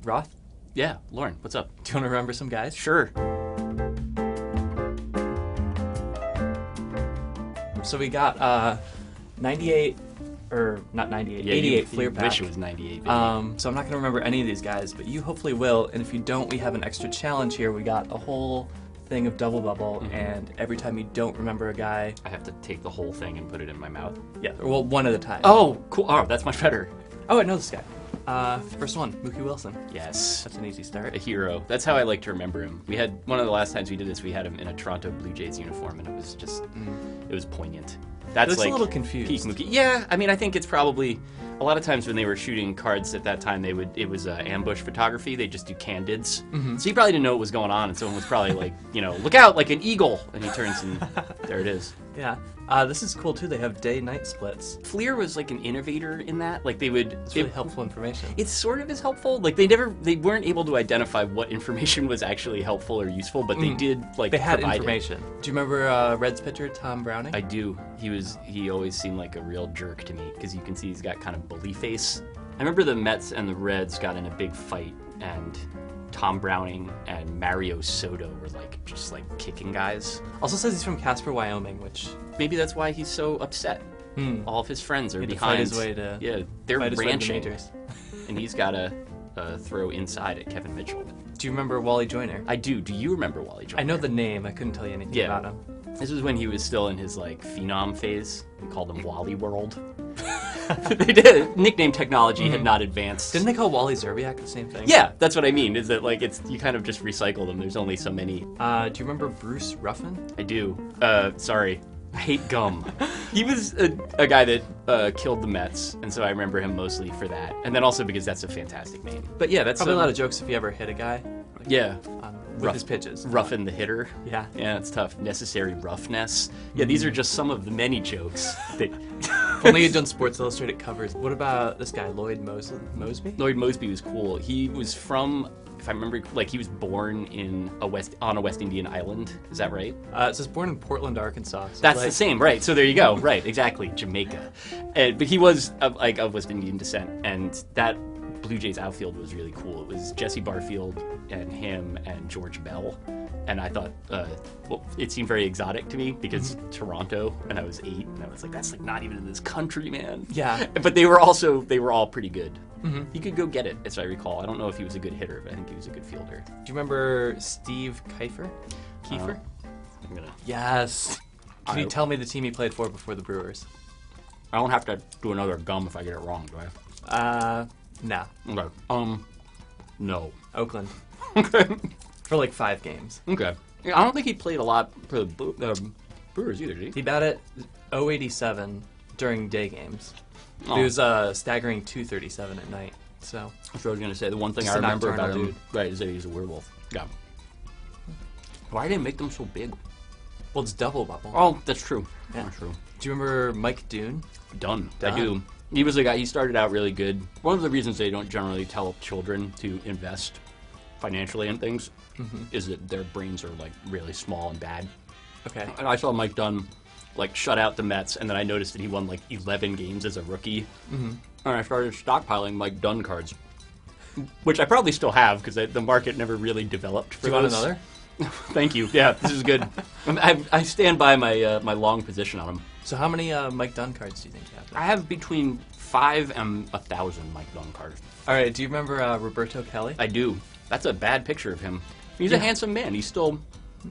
Roth, Yeah, Lauren, what's up? do you want to remember some guys? Sure. So we got 98, or not 98, 88 Fleer Pack. Wish it was 98. Baby. So I'm not going to remember any of these guys, but you hopefully will. And if you don't, we have an extra challenge here. We got a whole thing of Double Bubble, and every time you don't remember a guy, I have to take the whole thing and put it in my mouth. yeah, well, one at a time. Oh, cool. Oh, that's much better. Oh, I know this guy. First one, Mookie Wilson. Yes. That's an easy start. A hero. That's how I like to remember him. We had, one of the last times we did this, we had him in a Toronto Blue Jays uniform, and it was just, it was poignant. That's Looks like a little confused. peak Mookie. Yeah, I mean, I think it's probably, a lot of times when they were shooting cards at that time, it was ambush photography. They just do candids. So he probably didn't know what was going on, and someone was probably like, look out, like an eagle, and he turns and there it is. Yeah. This is cool too. They have day-night splits. Fleer was like an innovator in that. Like they would. It's really helpful information. It sort of is helpful. Like they weren't able to identify what information was actually helpful or useful, but they did like. They had provide information. Do you remember Reds pitcher Tom Browning? I do. He always seemed like a real jerk to me because you can see he's got kind of bully face. I remember the Mets and the Reds got in a big fight, and Tom Browning and Mario Soto were like just like kicking guys. Also says he's from Casper, Wyoming, which maybe that's why he's so upset. All of his friends are he had to behind. fight his way to they're fight his way to the ranching, majors. and he's got to throw inside at Kevin Mitchell. Do you remember Wally Joyner? I do. Do you remember Wally Joyner? I know the name. I couldn't tell you anything about him. This was when he was still in his like phenom phase. We called him Wally World. They did. Nickname technology had not advanced. Didn't they call Wally Zerbiak the same thing? Yeah, that's what I mean. Is that like you kind of just recycle them. There's only so many. Do you remember Bruce Ruffin? I do. Sorry. I hate gum. He was a guy that killed the Mets, and so I remember him mostly for that. And then also because that's a fantastic name. But yeah, that's Probably a lot of jokes if you ever hit a guy. Like, yeah. With his pitches. Roughen the hitter. Yeah. Yeah, it's tough. Necessary roughness. Yeah, these are just some of the many jokes that... If only you'd done Sports Illustrated covers. What about this guy, Lloyd Mosby? Lloyd Mosby was cool. He was from, if I remember, like he was born on a West Indian island. Is that right? It says born in Portland, Arkansas. So That's the same, right? So there you go. Right, exactly. Jamaica. But he was of West Indian descent, and that Blue Jays outfield was really cool. It was Jesse Barfield and him and George Bell, and I thought it seemed very exotic to me because Toronto, and I was 8, and I was like, that's like not even in this country, man. Yeah. But they were all pretty good. He could go get it, as I recall. I don't know if he was a good hitter, but I think he was a good fielder. Do you remember Steve Kiefer? I'm gonna. Yes. Can you tell me the team he played for before the Brewers? I don't have to do another gum if I get it wrong, do I? No. Okay. No. Oakland. Okay. For like 5 games. Okay. Yeah, I don't think he played a lot for the Brewers either, did he? He batted .087 during day games. Oh. He was staggering .237 at night. So That's what I was going to say. The one thing Just I a remember about nocturnal him, right, is that he's a werewolf. Yeah. Why did they make them so big? well, it's Double Bubble. Oh, that's true. Yeah. That's true. Do you remember Mike Dune? Done. I Done. do. He was a guy, he started out really good. One of the reasons they don't generally tell children to invest financially in things is that their brains are like really small and bad. Okay. And I saw Mike Dunn like shut out the Mets, and then I noticed that he won like 11 games as a rookie. And I started stockpiling Mike Dunn cards, which I probably still have because the market never really developed for Do you want those. another? Thank you. Yeah, this is good. I stand by my my long position on him. So how many Mike Dunn cards do you think you have? I have between 5 and 1,000 Mike Dunn cards. All right. Do you remember Roberto Kelly? I do. That's a bad picture of him. He's a handsome man. He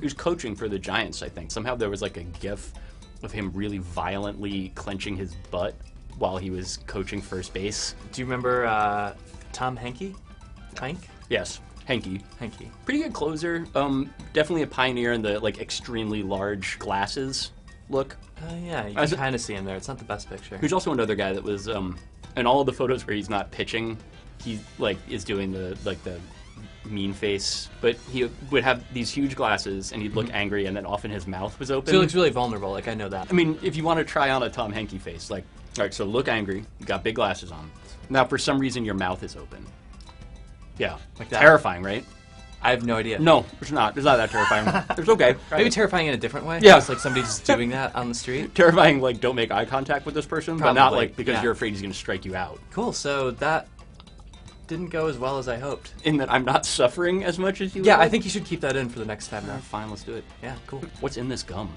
was coaching for the Giants, I think. Somehow there was like a gif of him really violently clenching his butt while he was coaching first base. Do you remember Tom Henke? Hank? Yes, Henke. Henke. Pretty good closer. Definitely a pioneer in the like extremely large glasses look. Yeah, you can kind of see him there. It's not the best picture. He's also another guy that was in all of the photos where he's not pitching, he like is doing the mean face, but he would have these huge glasses and he'd look angry, and then often his mouth was open. So he looks really vulnerable. Like I know that. I mean, if you want to try on a Tom Henke face, like, all right, so look angry, you got big glasses on. Now, for some reason, your mouth is open. Yeah, Like that? Terrifying, right? I have no idea. No, it's not. It's not that terrifying. It's okay. Maybe terrifying in a different way. Yeah. It's like somebody just doing that on the street. Terrifying, like don't make eye contact with this person, but not Probably, like because yeah. you're afraid he's going to strike you out. Cool. So that didn't go as well as I hoped. In that I'm not suffering as much as you. Yeah, would? I think you should keep that in for the next time now. Fine, let's do it. Yeah, cool. What's in this gum?